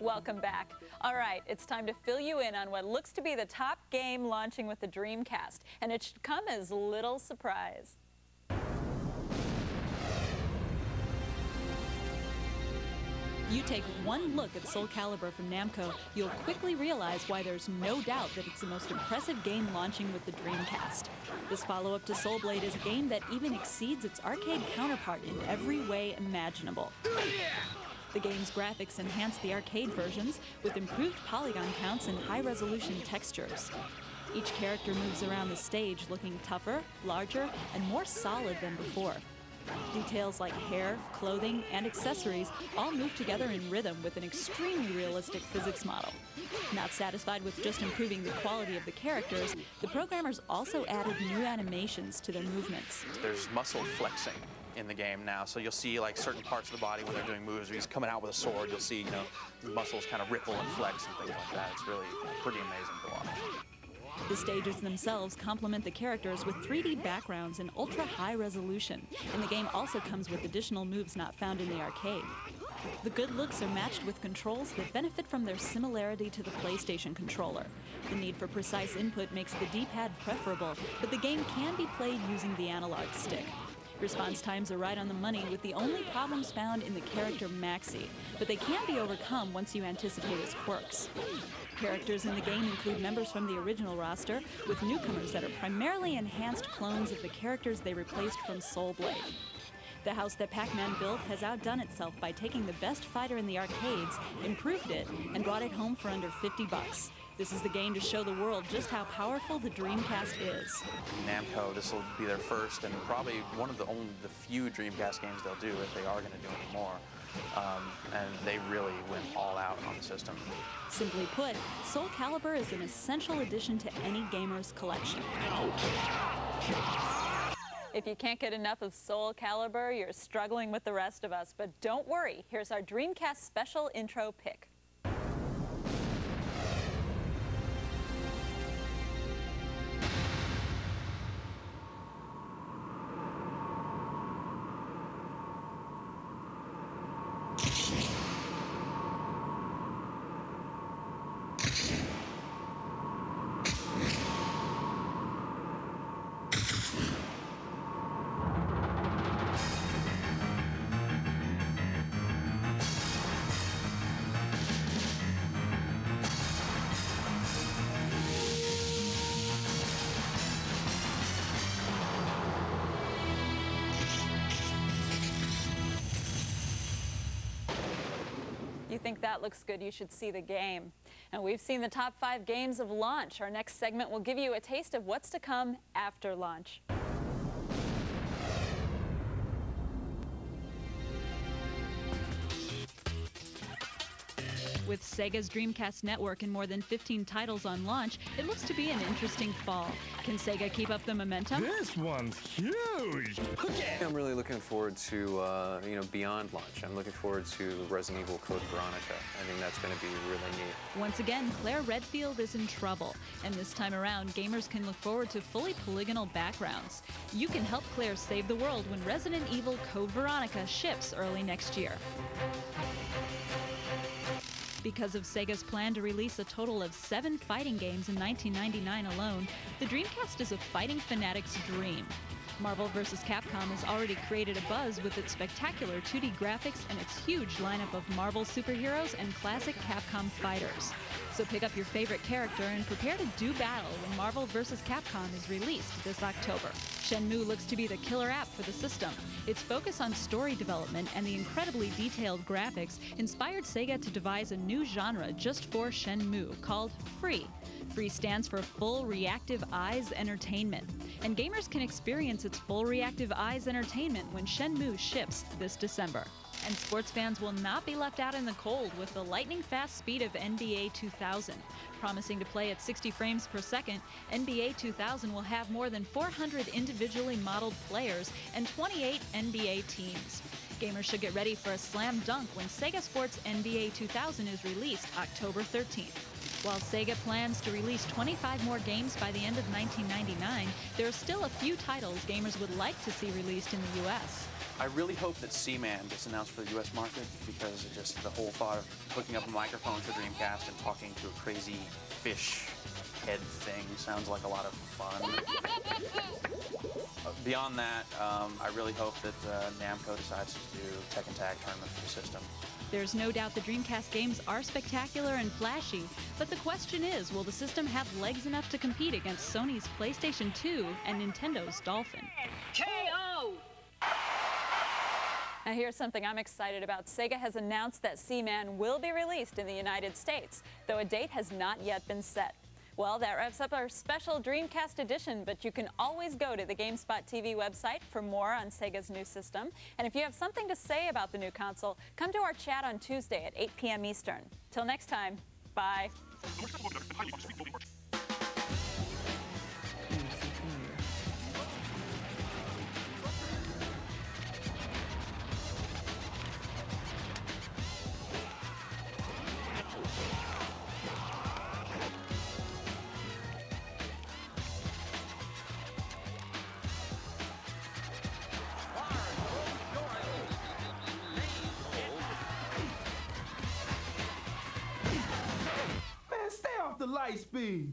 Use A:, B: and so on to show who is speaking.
A: Welcome back. All right, it's time to fill you in on what looks to be the top game launching with the Dreamcast, and it should come as little surprise. You take one look at Soul Calibur from Namco, you'll quickly realize why there's no doubt that it's the most impressive game launching with the Dreamcast. This follow-up to Soul Blade is a game that even exceeds its arcade counterpart in every way imaginable. The game's graphics enhance the arcade versions with improved polygon counts and high-resolution textures. Each character moves around the stage looking tougher, larger, and more solid than before. Details like hair, clothing, and accessories all move together in rhythm with an extremely realistic physics model. Not satisfied with just improving the quality of the characters, the programmers also added new animations to their movements.
B: There's muscle flexing in the game now, so you'll see like certain parts of the body when they're doing moves. When he's coming out with a sword, you'll see, the muscles kind of ripple and flex and things like that. It's really pretty amazing to watch.
A: The stages themselves complement the characters with 3D backgrounds and ultra-high resolution, and the game also comes with additional moves not found in the arcade. The good looks are matched with controls that benefit from their similarity to the PlayStation controller. The need for precise input makes the D-pad preferable, but the game can be played using the analog stick. Response times are right on the money, with the only problems found in the character Maxi, but they can be overcome once you anticipate his quirks. Characters in the game include members from the original roster, with newcomers that are primarily enhanced clones of the characters they replaced from Soul Blade. The house that Pac-Man built has outdone itself by taking the best fighter in the arcades, improved it, and brought it home for under $50. This is the game to show the world just how powerful the Dreamcast is.
B: Namco, this will be their first and probably one of the few Dreamcast games they'll do if they are going to do any more. And they really went all out on the system.
A: Simply put, Soul Calibur is an essential addition to any gamer's collection. If you can't get enough of Soul Calibur, you're struggling with the rest of us. But don't worry, here's our Dreamcast special intro pick. You think that looks good, you should see the game. And we've seen the top 5 games of launch. Our next segment will give you a taste of what's to come after launch. With Sega's Dreamcast network and more than 15 titles on launch, it looks to be an interesting fall. Can Sega keep up the momentum?
C: This one's huge!
D: I'm really looking forward to, beyond launch. I'm looking forward to Resident Evil Code Veronica. I think that's going to be really neat.
A: Once again, Claire Redfield is in trouble. And this time around, gamers can look forward to fully polygonal backgrounds. You can help Claire save the world when Resident Evil Code Veronica ships early next year. Because of Sega's plan to release a total of 7 fighting games in 1999 alone, the Dreamcast is a fighting fanatic's dream. Marvel vs. Capcom has already created a buzz with its spectacular 2D graphics and its huge lineup of Marvel superheroes and classic Capcom fighters. So pick up your favorite character and prepare to do battle when Marvel vs. Capcom is released this October. Shenmue looks to be the killer app for the system. Its focus on story development and the incredibly detailed graphics inspired Sega to devise a new genre just for Shenmue called Free. Free stands for Full Reactive Eyes Entertainment, and gamers can experience its Full Reactive Eyes Entertainment when Shenmue ships this December. And sports fans will not be left out in the cold with the lightning-fast speed of NBA 2000. Promising to play at 60 frames per second, NBA 2000 will have more than 400 individually modeled players and 28 NBA teams. Gamers should get ready for a slam dunk when Sega Sports NBA 2000 is released October 13th. While Sega plans to release 25 more games by the end of 1999, there are still a few titles gamers would like to see released in the US.
B: I really hope that Seaman gets announced for the U.S. market because it just the whole thought of hooking up a microphone to Dreamcast and talking to a crazy fish head thing sounds like a lot of fun. Beyond that, I really hope that Namco decides to do Tekken Tag tournament for the system.
A: There's no doubt the Dreamcast games are spectacular and flashy, but the question is, will the system have legs enough to compete against Sony's PlayStation 2 and Nintendo's Dolphin?
E: KO! Now here's something I'm excited about. Sega has announced that Seaman will be released in the United States, though a date has not yet been set. Well, that wraps up our special Dreamcast edition, but you can always go to the Gamespot TV website for more on Sega's new system. And if you have something to say about the new console, come to our chat on Tuesday at 8 p.m. Eastern. Till next time, bye.
F: The light speed.